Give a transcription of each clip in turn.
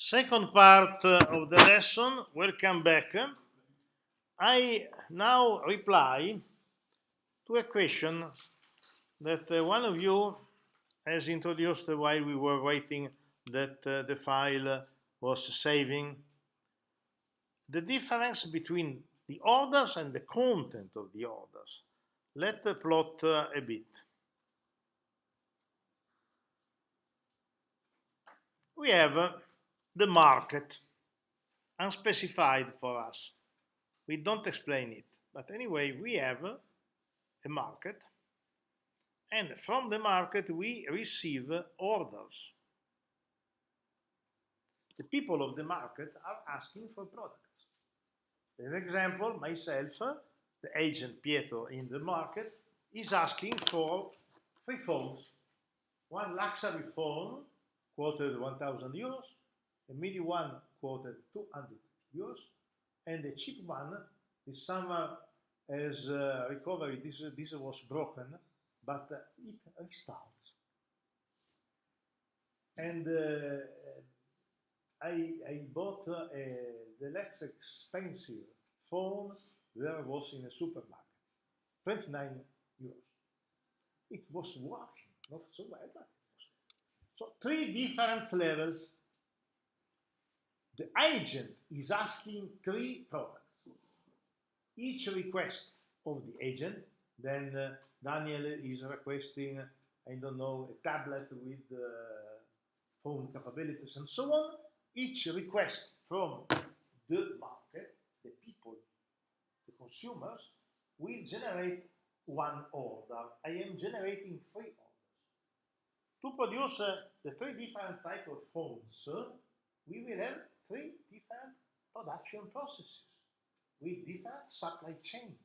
Second part of the lesson. Welcome back. I now reply to a question that one of you has introduced while we were waiting that the file was saving. The difference between the orders and the content of the orders. Let's plot a bit. We have the market, unspecified for us. We don't explain it, but anyway, we have a market, and from the market we receive orders. The people of the market are asking for products. For example, myself, the agent Pietro in the market, is asking for 3 phones. One luxury phone quoted 1,000 euros, a medium one quoted 200 euros, and a cheap one. This summer has recovered. This was broken, but it restarts. And I bought the less expensive phone there was in a supermarket, 29 euros. It was working, not so well, but so 3 different levels. The agent is asking 3 products. Each request of the agent, then Daniel is requesting, I don't know, a tablet with phone capabilities and so on. Each request from the market, the people, the consumers, will generate 1 order. I am generating 3 orders. To produce the 3 different types of phones, we will have 3 different production processes with different supply chains.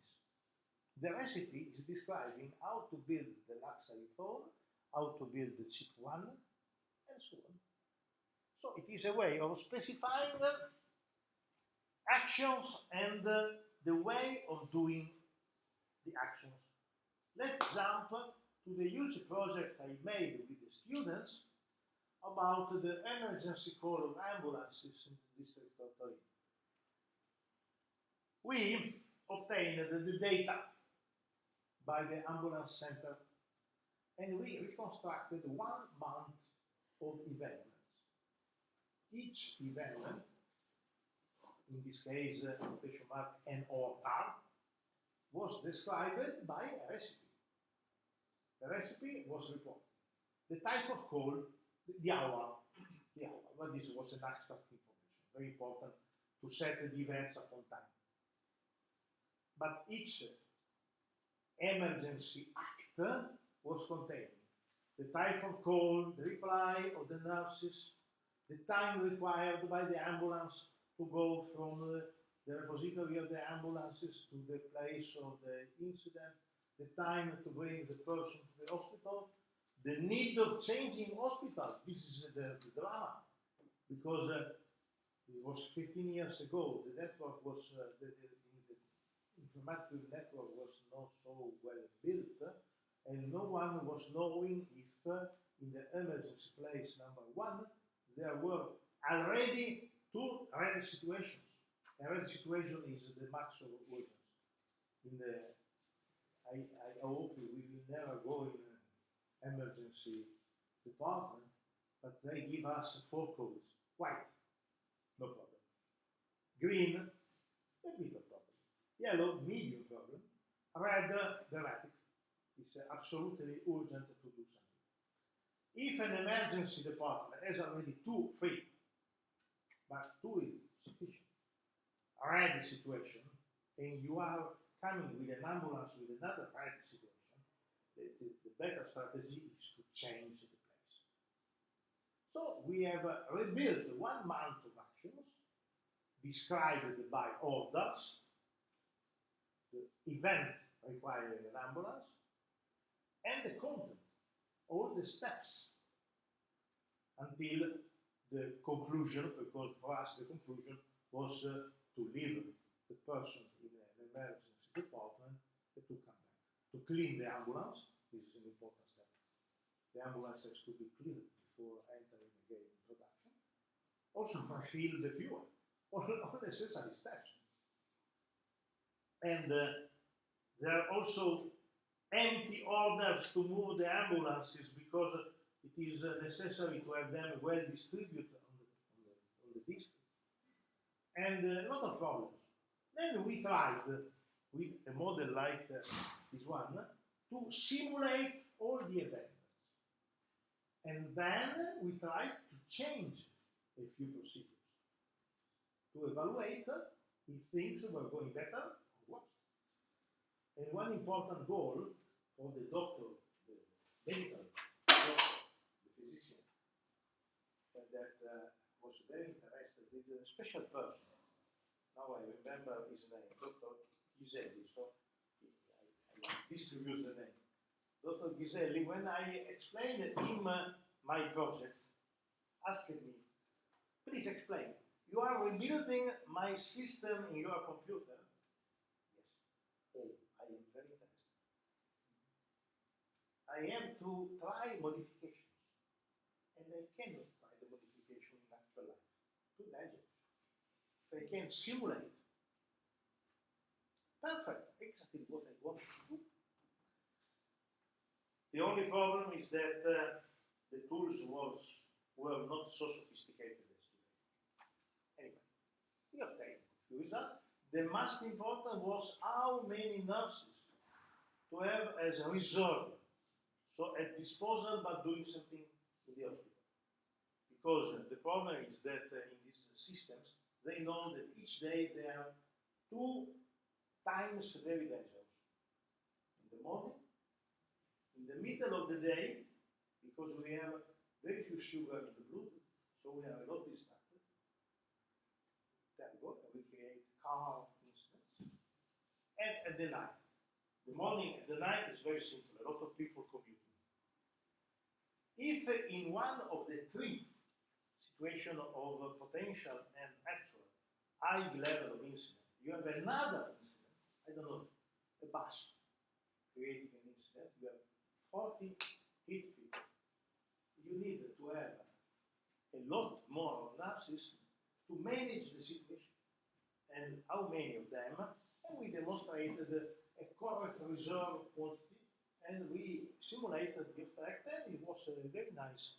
The recipe is describing how to build the luxury phone, how to build the cheap one, and so on. So it is a way of specifying actions and the way of doing the actions. Let's jump to the huge project I made with the students about the emergency call of ambulances in the district of Torino. We obtained the data by the ambulance center and we reconstructed 1 month of events. Each event, in this case, quotation mark, an order, was described by a recipe. The recipe was reported. The type of call, the hour, but this was an abstract information, very important to set the events upon time. But each emergency act was contained. The type of call, the reply of the nurses, the time required by the ambulance to go from the repository of the ambulances to the place of the incident, the time to bring the person to the hospital, the need of changing hospital. This is the drama, because it was 15 years ago. The network was, the informative network was not so well built, and no one was knowing if in the emergency place number 1 there were already 2 red situations. A red situation is the max of urgence. I hope we will never go in an emergency department, but they give us 4 codes. White, no problem. Green, a bit of problem. Yellow, medium problem. Red, dramatic. It's absolutely urgent to do something. If an emergency department has already 2, 3, but 2 is sufficient, red situation, and you are coming with an ambulance with another red situation, the better strategy is to change the place. So we have rebuilt 1 month of actions described by orders, the event requiring an ambulance, and the content, all the steps, until the conclusion, because for us the conclusion was to leave the person in an emergency department to come back, to clean the ambulance. This is an important step. The ambulance has to be cleaned before entering again in production. also refill the fuel, all necessary steps. And there are also empty orders to move the ambulances because it is necessary to have them well distributed on the district. And a lot of problems. Then we tried with a model like this one to simulate all the events. And then we tried to change a few procedures to evaluate if things were going better or worse. And one important goal for the doctor, the medical doctor, the physician, that was very interested is a special person. Now I remember his name, Dr. Ghiselli, so I distribute the name. Dr. Ghiselli, when I explained him my project, asked me, please explain. You are rebuilding my system in your computer? Yes. Oh, I am very interested. I have to try modifications. And I cannot try the modification in actual life. Too dangerous. If I can simulate. Perfect. Exactly what I want to do. The only problem is that the tools were not so sophisticated as today. Anyway, we obtained the result. The most important was how many nurses to have as a reserve, so at disposal but doing something in the hospital. Because the problem is that in these systems, they know that each day they are 2 times very dangerous. In the morning, in the middle of the day, because we have very few sugar in the blood, so we are a lot distracted. There we go, we create car incidents. And at the night. The morning and the night is very simple, a lot of people commuting. If in one of the 3 situations of potential and actual high level of incident, you have another incident, I don't know, a bus creating an incident, you have 40 hit people. You need to have a lot more nurses to manage the situation. And how many of them? And we demonstrated a correct reserve quantity, and we simulated the effect, and it was a very nice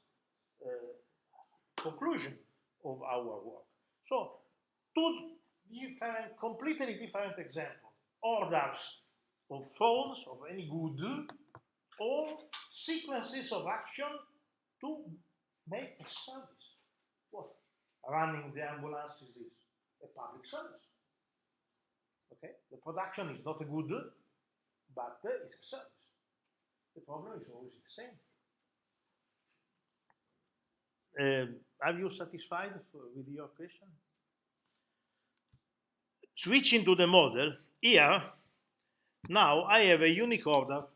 conclusion of our work. So, 2 different, completely different examples. Orders of phones of any good, or sequences of action to make a service. What? Running the ambulances is a public service. Okay? The production is not a good, but it's a service. The problem is always the same. Are you satisfied with your question? Switching to the model, here, now I have a unique order.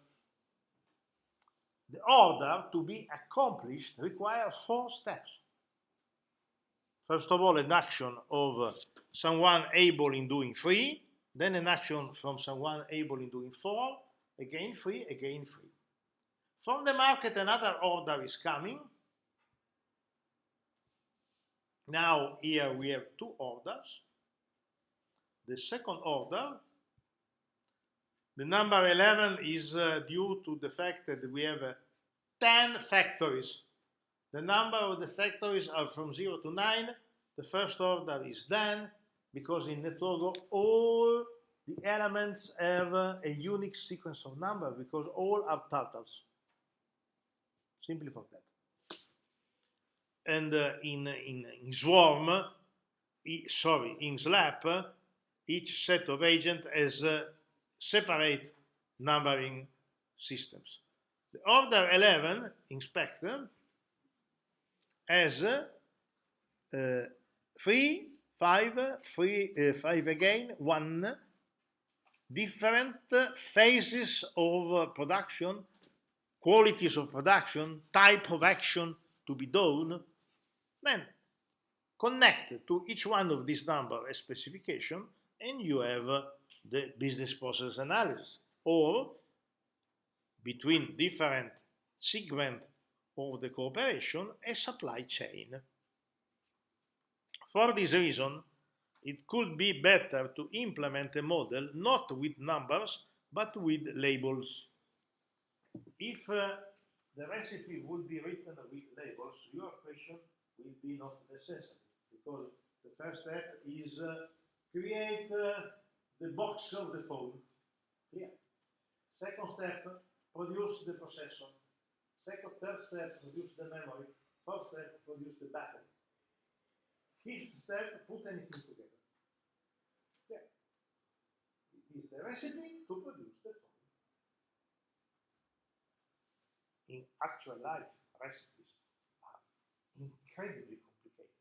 The order to be accomplished requires 4 steps. First of all, an action of someone able in doing 3, then an action from someone able in doing 4, again 3, again 3. From the market, another order is coming. Now here we have 2 orders. The second order, the number 11 is due to the fact that we have 10 factories. The number of the factories are from 0 to 9. The first order is then, because in NetLogo all the elements have a unique sequence of number, because all are totals. Simply for that. And in Swarm, in SLAP, each set of agents has separate numbering systems. The order 11 inspector has 3, 5, 5 again, 1 different phases of production, qualities of production, type of action to be done. Then connect to each one of these number a specification, and you have the business process analysis, or between different segments of the cooperation, a supply chain. For this reason, it could be better to implement a model not with numbers, but with labels. If the recipe would be written with labels, your question will be not necessary, because the first step is create the box of the phone. Clear. Second step, produce the processor. Third step, produce the memory. Fourth step, produce the battery. Fifth step, put anything together. Yeah. It is the recipe to produce the phone. In actual life, recipes are incredibly complicated.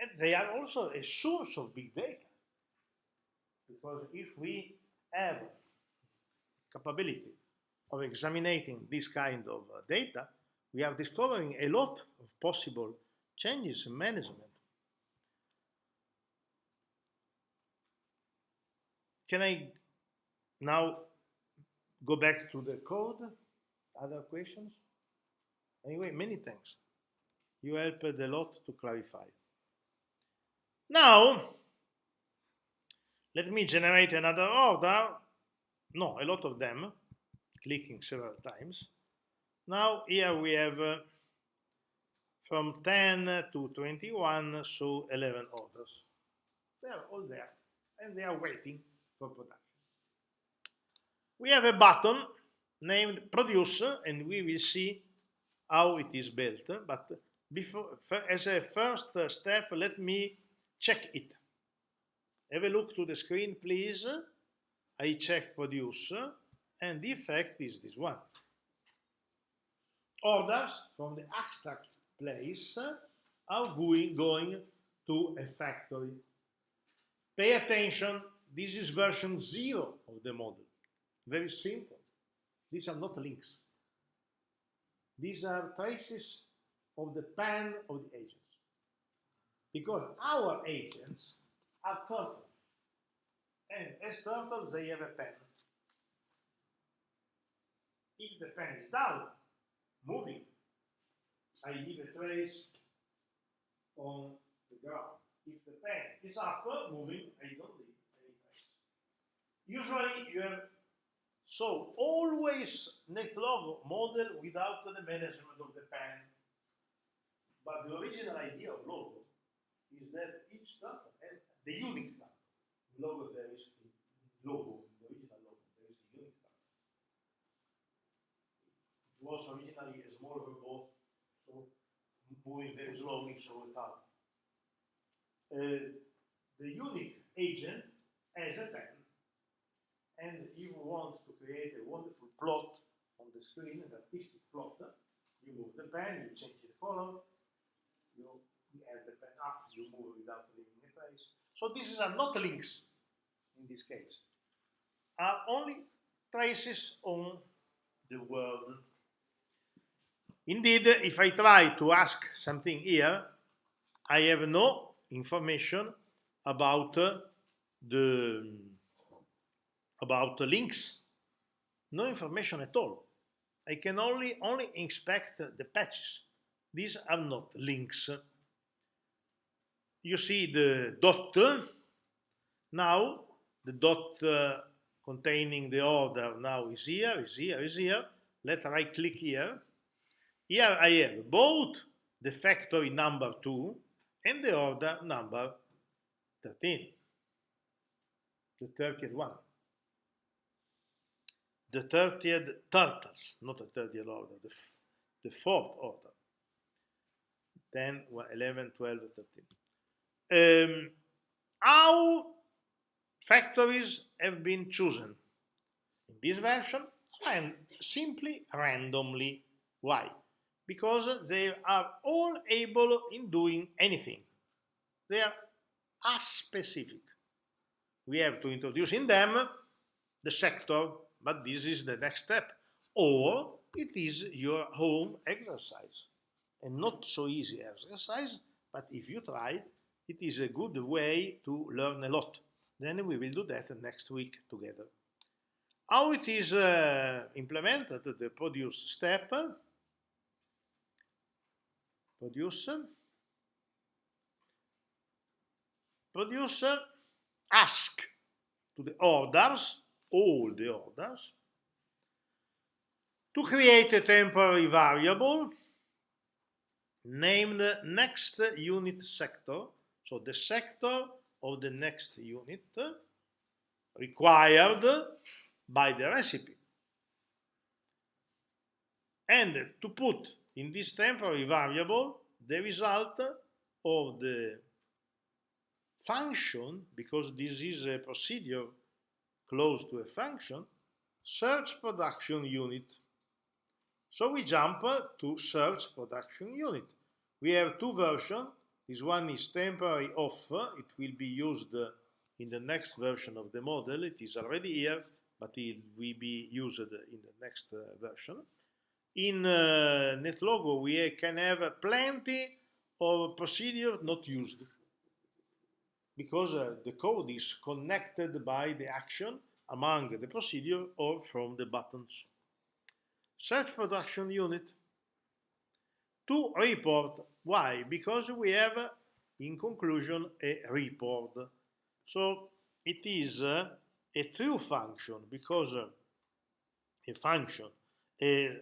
And they are also a source of big data. Because if we have capability of examining this kind of data, we are discovering a lot of possible changes in management. Can I now go back to the code? Other questions? Anyway, many thanks. You helped a lot to clarify. Now, let me generate another order. No, a lot of them, clicking several times. Now, here we have from 10 to 21, so 11 orders. They are all there, and they are waiting for production. We have a button named Produce, and we will see how it is built. But before, as a first step, let me check it. Have a look to the screen, please. I check Produce, and the effect is this one. Orders from the abstract place are going to a factory. Pay attention, this is version 0 of the model. Very simple. These are not links. These are traces of the pen of the agents. Because our agents are turtles. And as turtles, they have a pen. If the pen is down, moving, I leave a trace on the ground. If the pen is up, moving, I don't leave any trace. Usually you have, so always netlog model without the management of the pen. But the original idea of logo is that each turtle has the unique turtle. In logo there is the logo, the original logo, there is the unique turtle. It was originally a small robot, so moving very slowly, so a turtle. The unique agent has a pen, and if you want to create a wonderful plot on the screen, an artistic plot, you move the pen, you change the color, you add the pen up, you move without leaving a trace. So these are not links in this case, are only traces on the world. Indeed, if I try to ask something here, I have no information about the links. No information at all. I can only inspect the patches. These are not links. You see the dot. Now the dot containing the order now is here, is here, is here. Let's right click here. Here I have both the factory number 2 and the order number 13, the 30th one. The 30th turtles, not the 30th order, the 4th order. 10, 11, 12, 13. How factories have been chosen? In this version, and simply randomly. Why? Because they are all able in doing anything. They are aspecific. We have to introduce in them the sector, but this is the next step. Or it is your home exercise. And not so easy exercise, but if you try, it is a good way to learn a lot. Then we will do that next week together. How it is implemented, the produce step. producer ask to the orders, all the orders, to create a temporary variable named next unit sector, so the sector of the next unit required by the recipe, and to put in this temporary variable the result of the function, because this is a procedure close to a function, search production unit. So we jump to search production unit. We have two versions. This one is temporary off. It will be used in the next version of the model. It is already here, but it will be used in the next version. In NetLogo, we can have plenty of procedures not used, because the code is connected by the action among the procedure or from the buttons. Search production unit to report. Why? Because we have, in conclusion, a report. So it is a true function, because a function, a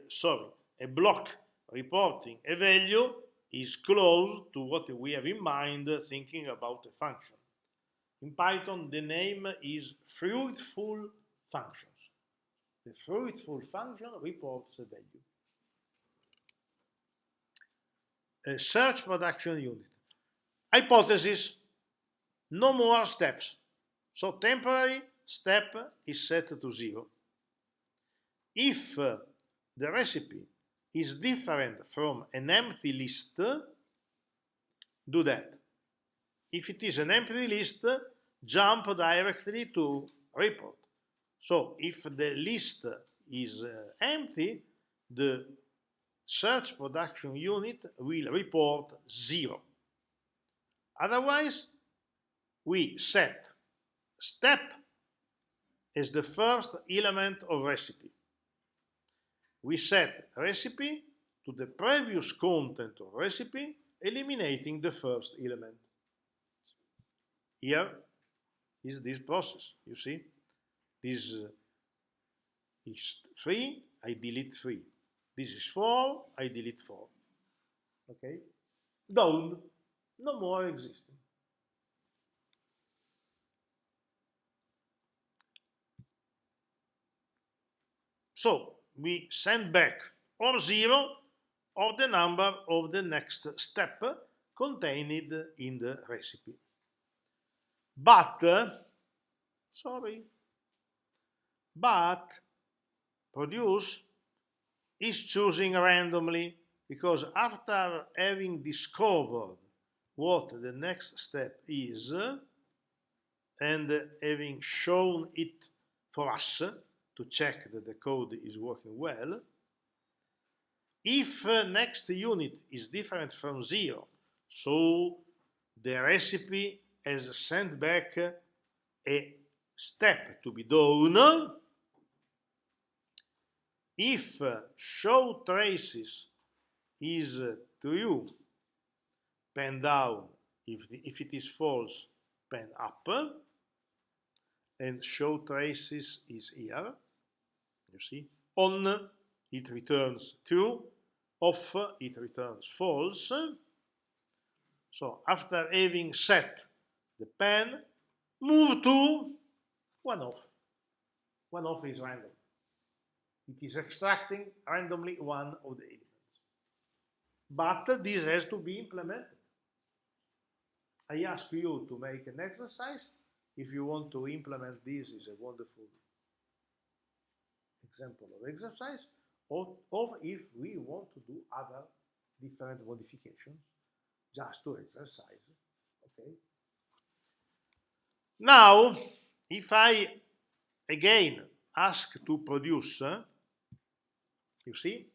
block reporting a value is close to what we have in mind thinking about a function. In Python, the name is fruitful functions. The fruitful function reports a value. A search production unit. Hypothesis, no more steps. So temporary step is set to 0. If the recipe is different from an empty list, do that. If it is an empty list, jump directly to report. So if the list is empty, the search production unit will report 0. Otherwise, we set step as the first element of recipe. We set recipe to the previous content of recipe, eliminating the first element. Here is this process, you see. This is 3, I delete 3. This is 4, I delete 4. Okay? Done. No more existing. So we send back or 0 or the number of the next step contained in the recipe. But produce is choosing randomly, because after having discovered what the next step is and having shown it for us to check that the code is working well, if next unit is different from 0, so the recipe has sent back a step to be done. If show traces is true, pen down. If it is false, pen up. And show traces is here. You see, on it returns true, off it returns false. So after having set the pen, move to one off. One off is random. It is extracting randomly one of the elements. But this has to be implemented. I ask you to make an exercise. If you want to implement this, is a wonderful example of exercise, or if we want to do other different modifications just to exercise. Okay. Now, if I again ask to produce, you see,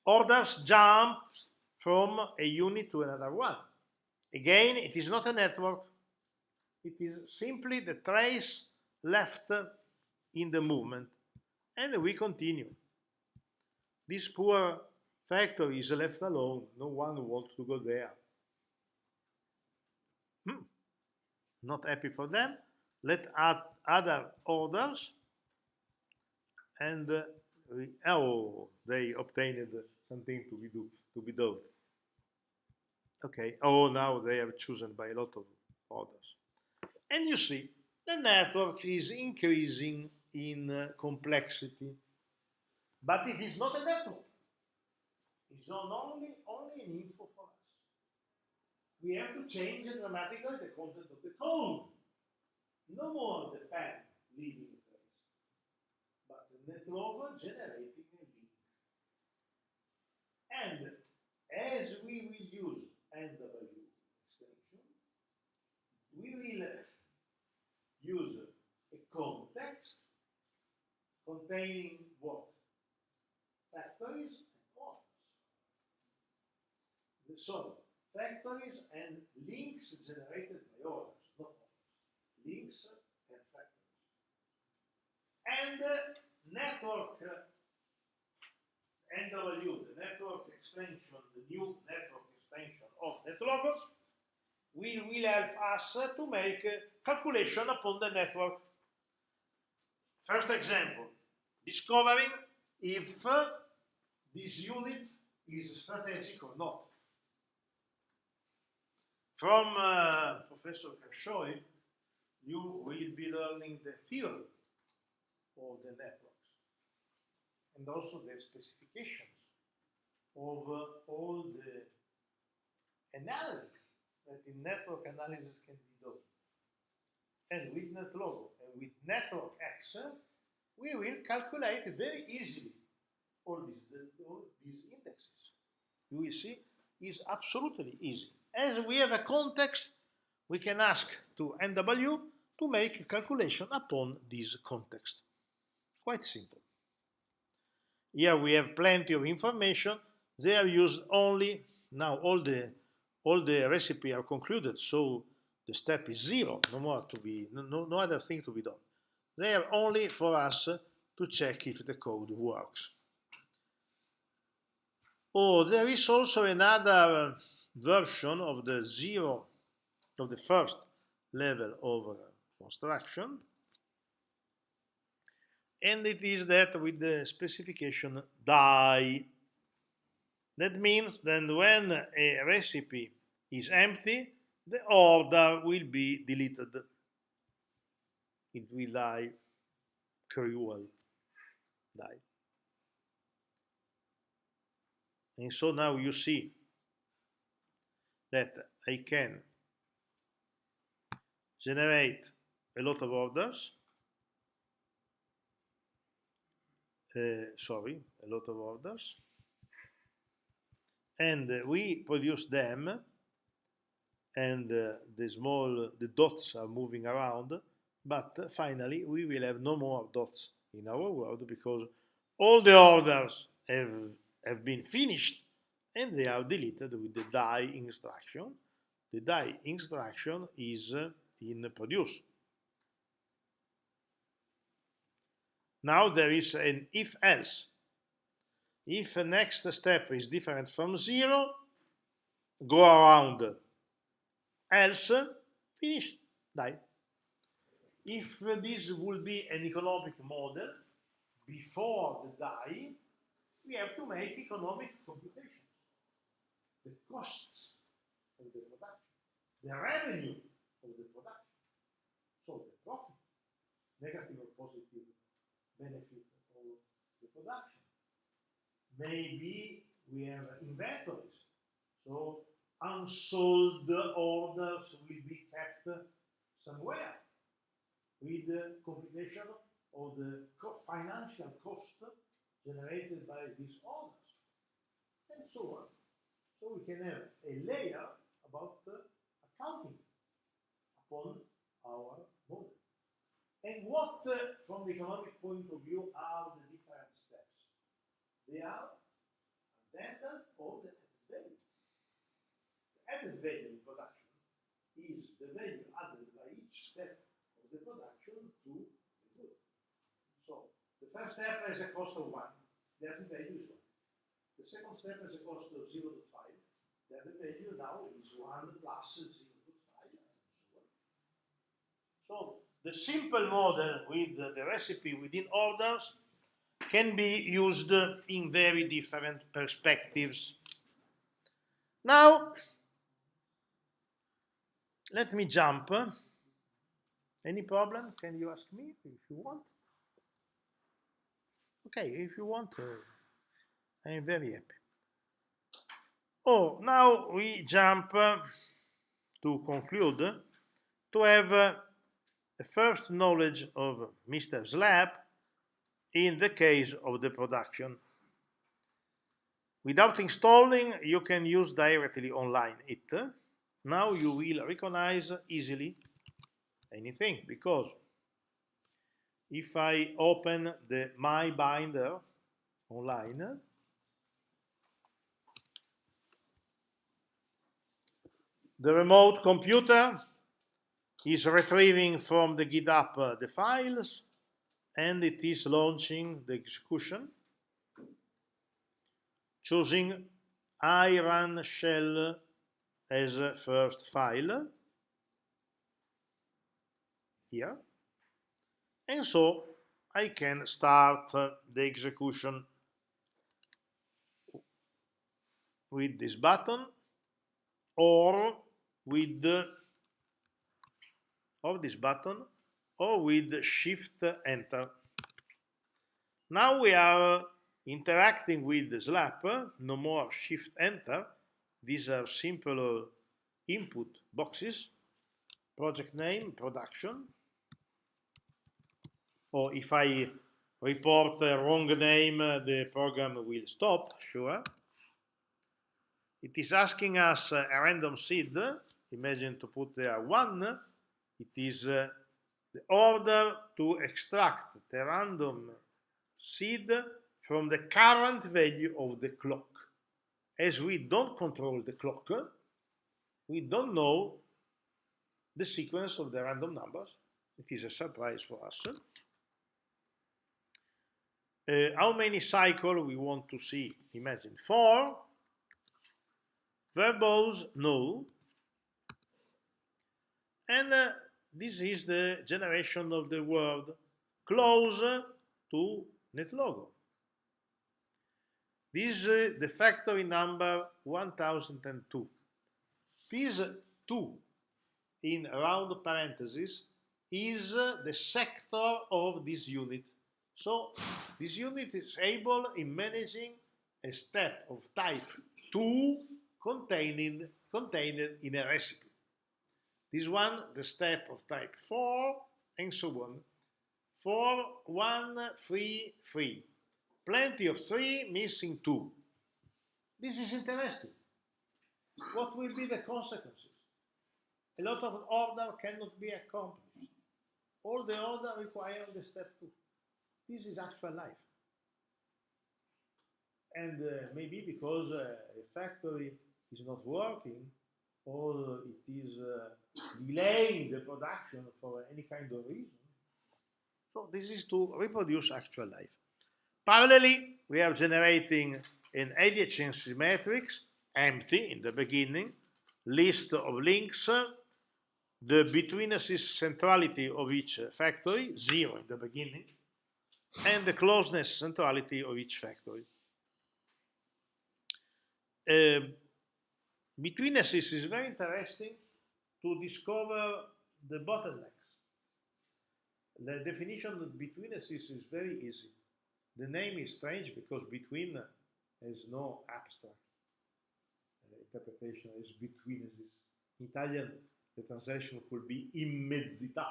orders jump from a unit to another one. Again, it is not a network. It is simply the trace left in the movement. And we continue. This poor Factory is left alone. No one wants to go there. Not happy for them. Let add other orders, and they obtained something to be done. Okay. Oh, now they have chosen by a lot of orders, and you see the network is increasing in complexity, but it is not a network. It's not only an info for us. We have to change dramatically the content of the code. No more the pen leaving the place, but the network generating a link. And as we will use NW extension, we will use a context containing what? Factories and orders. So, factories and links generated by orders, not orders. Links and factories. And network NW, the network extension, the new network extension of NetLogos, will help us to make calculation upon the network. First example, discovering if this unit is strategic or not. From Professor Kershoy, you will be learning the theory of the networks and also the specifications of all the analysis that in network analysis can be done. And with NetLogo and with Network X, we will calculate very easily all these indexes. You will see is absolutely easy. As we have a context, we can ask to NW to make a calculation upon this context. Quite simple. Here we have plenty of information. They are used only, now all the recipe are concluded, so the step is zero, no more to be, no other thing to be done. They are only for us to check if the code works. Oh, there is also another version of the first level of construction, and it is that with the specification die. That means that when a recipe is empty, the order will be deleted. It will die, cruel die. And so now you see that I can generate a lot of orders. A lot of orders. And we produce them, and the dots are moving around, but finally we will have no more dots in our world because all the orders have been finished and they are deleted with the die instruction. The die instruction is in produce. Now there is an if-else. If the next step is different from 0, go around, else, finish, die. If this will be an economic model, before the die, we have to make economic computations. The costs of the production, the revenue of the production, so the profit, negative or positive benefit of the production. Maybe we have inventories, so unsold orders will be kept somewhere with the computation of the financial cost generated by these orders, and so on. So we can have a layer about accounting upon our model. And what, from the economic point of view, are the different steps? They are addendum or the added value. The added value in production is the value added by each step of the production to the good. So the first step has a cost of 1. The added value is 1. The second step has a cost of 0.5. Then the value now is 1 plus 0.5 and so on. So the simple model with the recipe within orders can be used in very different perspectives. Now, let me jump. Any problem? Can you ask me if you want? Okay, if you want, I am very happy. Oh, now we jump to conclude to have the first knowledge of Mr. Slap in the case of the production. Without installing, you can use directly online it. Now you will recognize easily anything, because if I open the My Binder online, the remote computer is retrieving from the GitHub the files, and it is launching the execution, choosing I run shell as a first file here, and so I can start the execution with this button or with this button or with Shift Enter. Now we are interacting with the Slap, no more Shift Enter. These are simple input boxes. Project name, production. Or if I report the wrong name, the program will stop, sure. It is asking us a random seed. Imagine to put there 1. It is the order to extract the random seed from the current value of the clock. As we don't control the clock, we don't know the sequence of the random numbers. It is a surprise for us. How many cycles we want to see? Imagine 4. Verbose, no. And this is the generation of the word close to NetLogo. This is the factory number 1002. This 2 in round parentheses is the sector of this unit. So this unit is able in managing a step of type 2 contained in a recipe. This one, the step of type 4, and so on. 4, 1, 3, 3. Plenty of 3, missing 2. This is interesting. What will be the consequences? A lot of order cannot be accomplished. All the order require the step 2. This is actual life. And maybe because a factory is not working, or it is delaying the production for any kind of reason. So this is to reproduce actual life. Parallelly, we are generating an adjacency matrix, empty in the beginning, list of links, the betweennesses centrality of each factory, 0 in the beginning, and the closeness centrality of each factory. Betweennesses is very interesting to discover the bottlenecks. The definition of betweennesses is very easy. The name is strange because between has no abstract interpretation as betweennesses. In Italian, the translation could be immensità.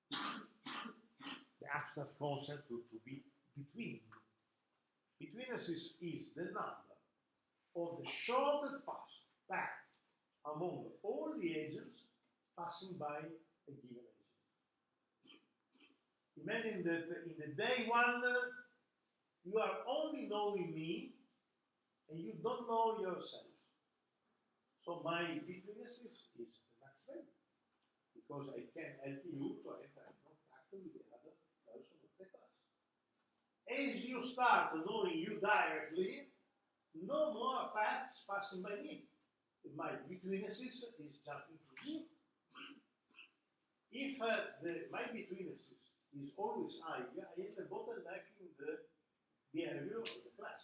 The abstract concept to be between. Betweennesses is the number of the shortest path among all the agents passing by a given agent. Imagine that in the day 1, you are only knowing me and you don't know yourself. So my betweennesses is the max value, because I can help you to enter in contact with the other person of the class. As you start knowing you directly, no more paths passing by me. My betweennesses is jumping to zero. If my betweennesses is always high, I am a bottleneck in the behavior of the class.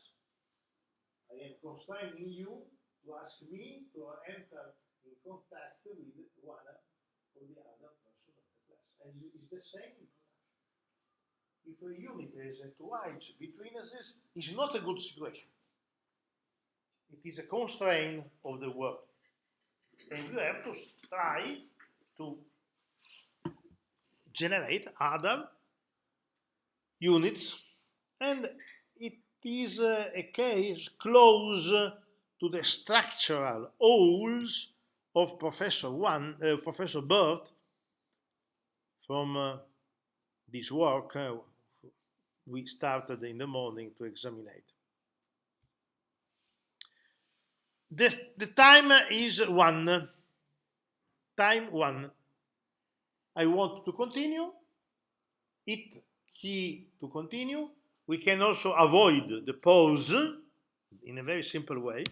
I am constraining you to ask me to enter in contact with one or the other person of the class. And it's the same in production. If a unit has too high betweennesses, it's not a good situation. It is a constraint of the work. And you have to try to generate other units, and it is a case close to the structural holes of Professor Burt from this work we started in the morning to examine it. The time is 1. Time 1. I want to continue. Hit key to continue. We can also avoid the pause in a very simple way.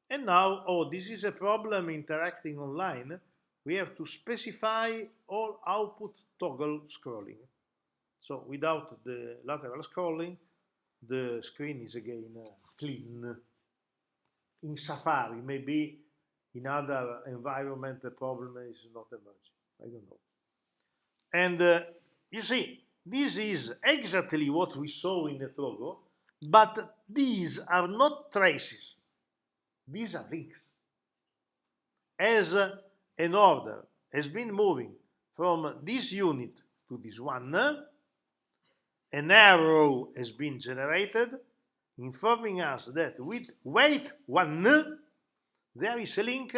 And now, this is a problem interacting online. We have to specify all output toggle scrolling. So without the lateral scrolling, the screen is again clean. In Safari, maybe in other environment, the problem is not emerging. I don't know. And you see, this is exactly what we saw in the logo, but these are not traces. These are links. As an order has been moving from this unit to this one, an arrow has been generated informing us that with weight 1, there is a link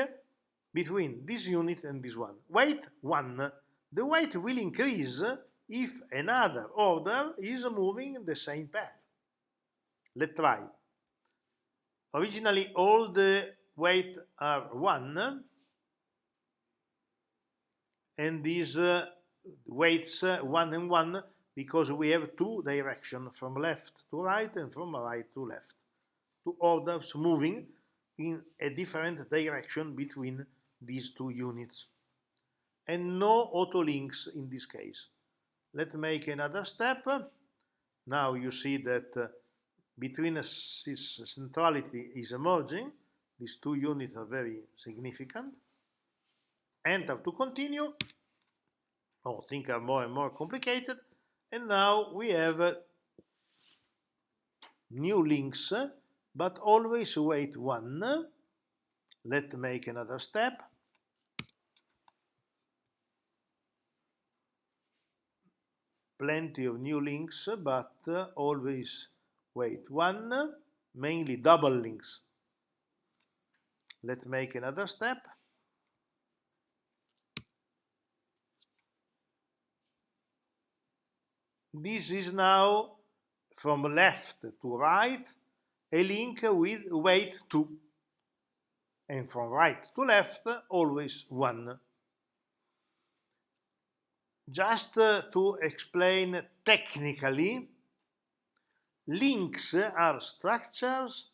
between this unit and this one. Weight 1. The weight will increase if another order is moving in the same path. Let's try. Originally, all the weight are 1, and these weights 1 and 1 because we have 2 directions, from left to right and from right to left. 2 orders moving in a different direction between these 2 units. And no auto links in this case. Let's make another step. Now you see that between this centrality is emerging. These 2 units are very significant. Enter to continue. Things are more and more complicated. And now we have new links, but always weight 1. Let's make another step. Plenty of new links, but always weight 1, mainly double links. Let's make another step. This is now from left to right a link with weight 2, and from right to left always 1. Just to explain technically, links are structures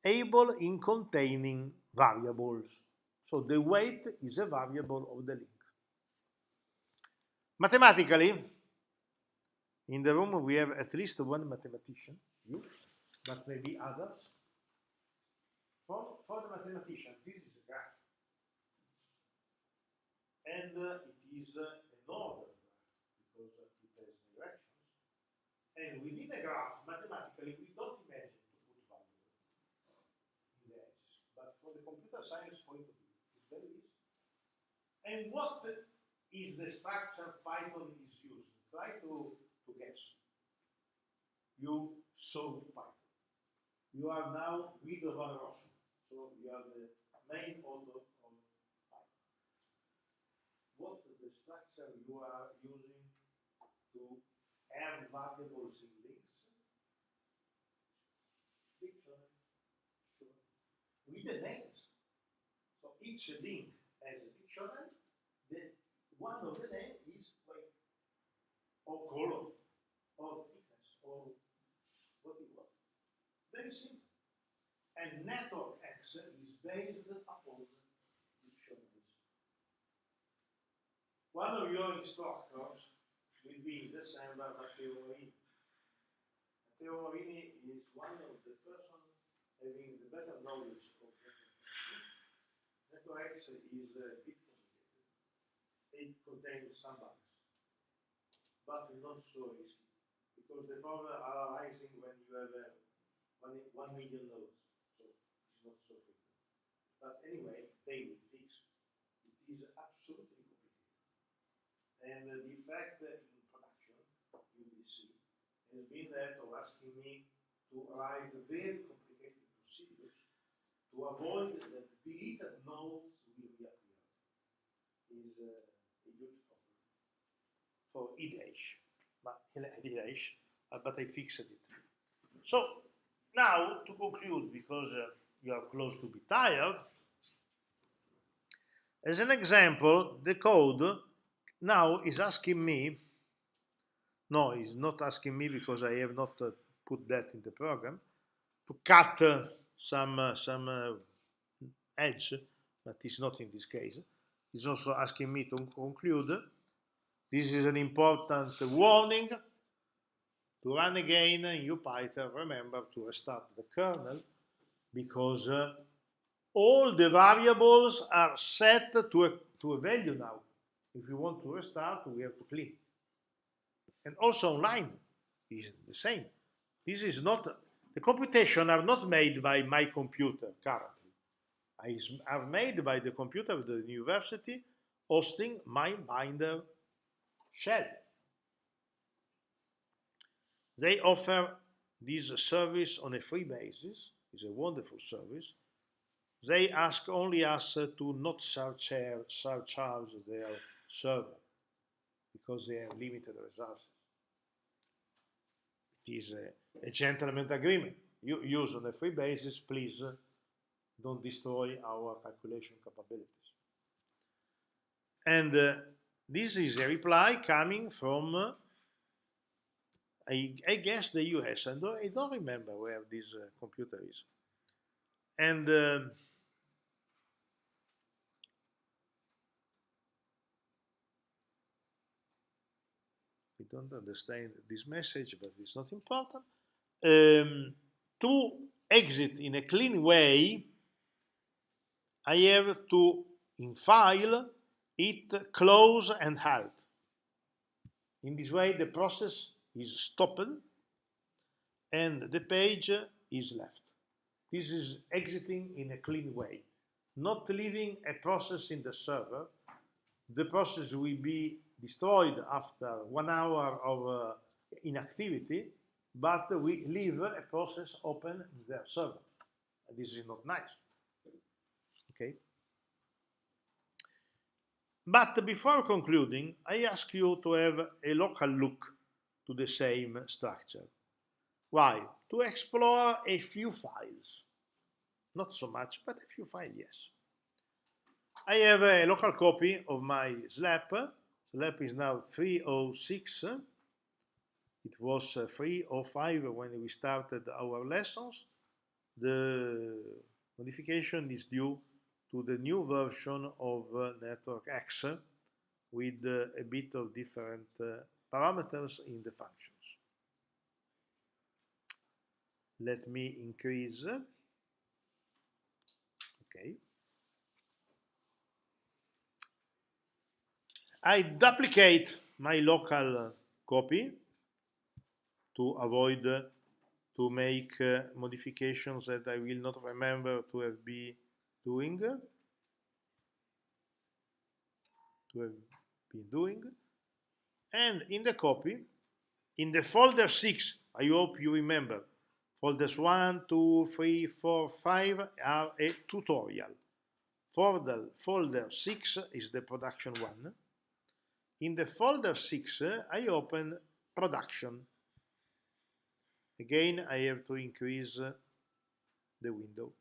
able in containing variables. So the weight is a variable of the link. Mathematically, in the room we have at least one mathematician, you, but maybe others. For the mathematician, this is a graph. And it is an order graph because it has directions. And within a graph, mathematically, we don't imagine to put values in the edges. But from the computer science point of view, it's very easy. And what is the structure Python is using? Try to guess. You solve Python. You are now Guido van Rossum. So you are the main author of Python. What is the structure you are using to add variables in links? Dictionary. Sure. With the names. So each link has a dictionary. One of the names is weight, or color, or thickness, or what you want. Very simple. And network X is based upon dictionaries. One of your instructors will be in December Matteo Morini. Matteo Morini is one of the persons having the better knowledge of network X is a bit complicated. It contains some bugs, but not so risky, because the problems are arising when you have 1 million nodes, so it's not so frequent. But anyway, they will fix. It is absolutely complicated. And the effect in production, you will see, has been that of asking me to write very complicated procedures to avoid that deleted nodes will reappear. Is a huge problem for EDH, but I fixed it. So now to conclude, because you are close to be tired, as an example, the code now is asking me, no, it's not asking me because I have not put that in the program, to cut some edge, but it's not in this case. It's also asking me to conclude. This is an important warning. To run again in UPython, remember to restart the kernel, because all the variables are set to a value now. If you want to restart, we have to clean. And also online is the same. This is not, the computation are not made by my computer currently. Are made by the computer of the university hosting MindBinder shell. They offer this service on a free basis. It's a wonderful service. They ask only us to not surcharge their server because they have limited resources. It is a gentleman agreement. You use on a free basis, please don't destroy our calculation capabilities. And this is a reply coming from, I guess, the US. And I don't remember where this computer is. And I don't understand this message, but it's not important. To exit in a clean way, I have to, in File, hit Close and Halt. In this way, the process is stopped and the page is left. This is exiting in a clean way, not leaving a process in the server. The process will be destroyed after 1 hour of inactivity, but we leave a process open in their server. And this is not nice. Okay. But before concluding, I ask you to have a local look to the same structure. Why? To explore a few files. Not so much, but a few files, yes. I have a local copy of my SLAP. SLAP is now 306. It was 305 when we started our lessons. The modification is due to the new version of Network X with a bit of different parameters in the functions. Let me increase. Okay. I duplicate my local copy to avoid to make modifications that I will not remember to have been doing. And in the copy, in the folder 6, I hope you remember, folders 1, 2, 3, 4, 5 are a tutorial. Folder 6 is the production one. In the folder 6, I open production. Again, I have to increase the window.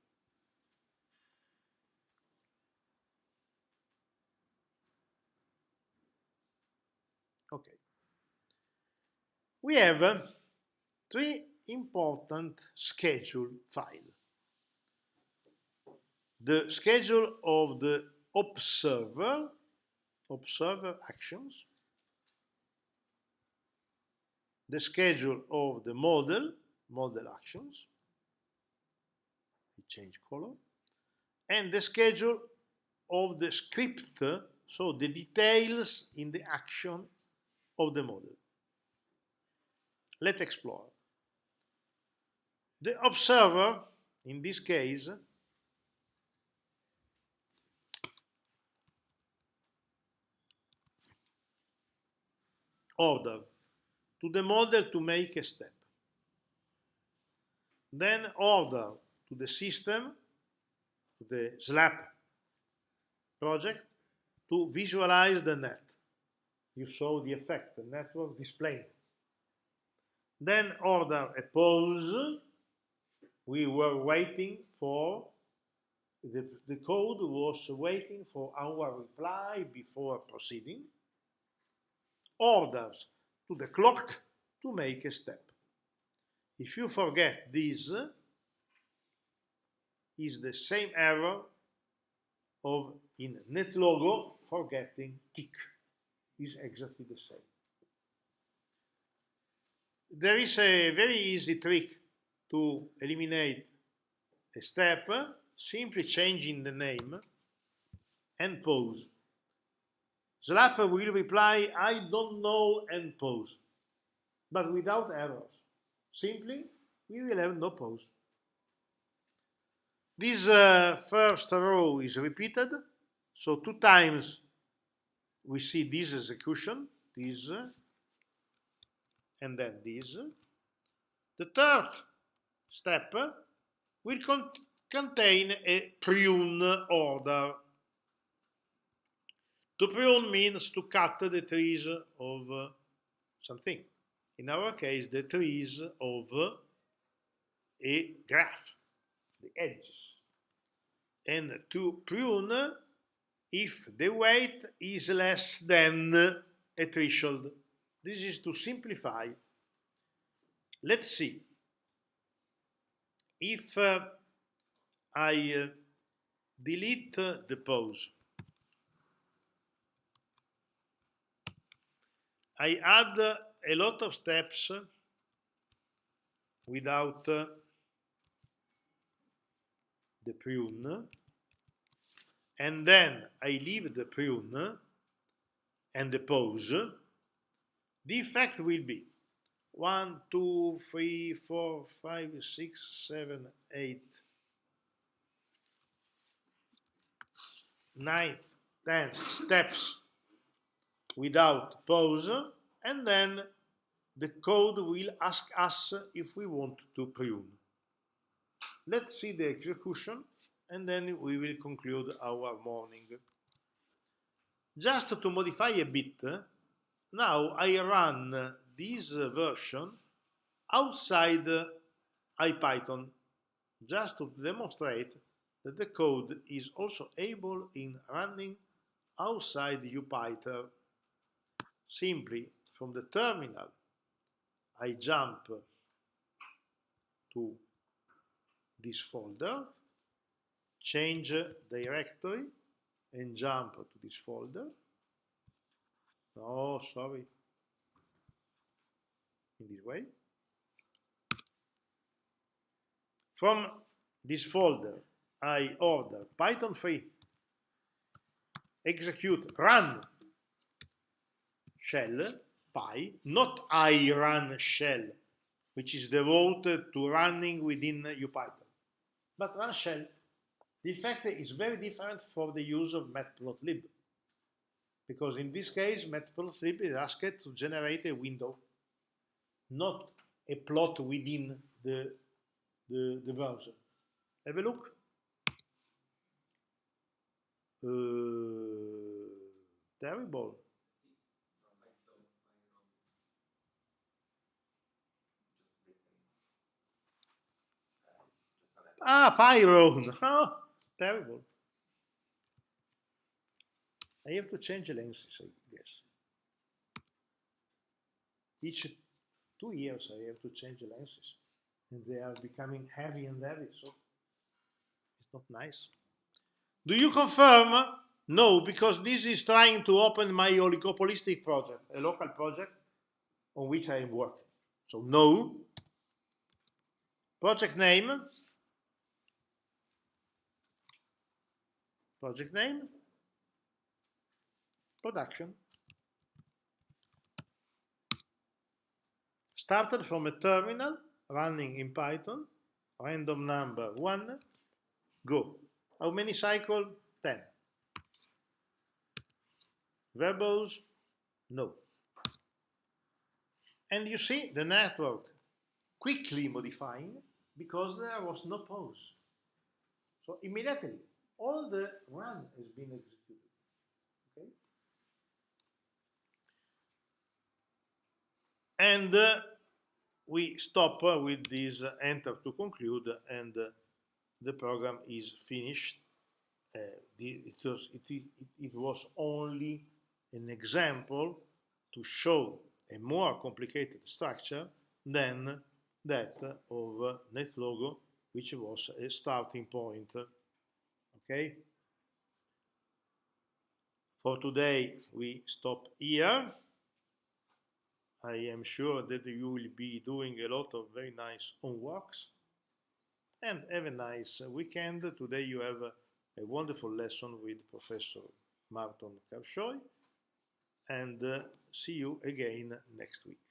Okay. We have 3 important schedule files. the schedule of the observer actions, the schedule of the model actions, we change color, and the schedule of the script, so the details in the action of the model. Let's explore. The observer, in this case, order to the model to make a step. Then order to the system, to the SLAP project, to visualize the net. You saw the effect, the network display. Then order a pause. We were waiting for, the code was waiting for our reply before proceeding. Orders to the clock to make a step. If you forget this, is the same error of in NetLogo forgetting tick. Is exactly the same. There is a very easy trick to eliminate a step, simply changing the name and pause. SLAP will reply, I don't know, and pause, but without errors. Simply, we will have no pause. This first row is repeated, so 2 times we see this execution, this, and then this. The third step will contain a prune order. To prune means to cut the trees of something. In our case, the trees of a graph, the edges. And to prune if the weight is less than a threshold. This is to simplify. Let's see. If I delete the pause, I add a lot of steps without the prune, and then I leave the prune and the pause. The effect will be 1, 2, 3, 4, 5, 6, 7, 8, 9, 10 steps without pause, and then the code will ask us if we want to prune. Let's see the execution, and then we will conclude our morning. Just to modify a bit, now I run this version outside IPython, just to demonstrate that the code is also able in running outside UPython. Simply from the terminal, I jump to this folder, change directory, and jump to this folder. Oh, sorry. In this way. From this folder, I order Python 3, execute run shell, py, not I run shell, which is devoted to running within UPython, but run shell. The effect is very different for the use of matplotlib, because in this case, matplotlib is asked to generate a window, not a plot within the browser. Have a look. Terrible. Pyrone. Oh, terrible. I have to change the lenses, I guess. Each 2 years I have to change the lenses, and they are becoming heavy and heavy, so it's not nice. Do you confirm? No, because this is trying to open my oligopolistic project, a local project on which I am working. So no. Project name. Project name. Production. Started from a terminal running in Python. Random number 1. Go. How many cycles? 10. Verbose? No. And you see the network quickly modifying because there was no pause. So immediately, all the run has been executed. Okay? And we stop with this enter to conclude, and the program is finished. It was only an example to show a more complicated structure than that of NetLogo, which was a starting point. Okay? For today, we stop here. I am sure that you will be doing a lot of very nice homeworks. And have a nice weekend. Today you have a wonderful lesson with Professor Marton Karshoy. And see you again next week.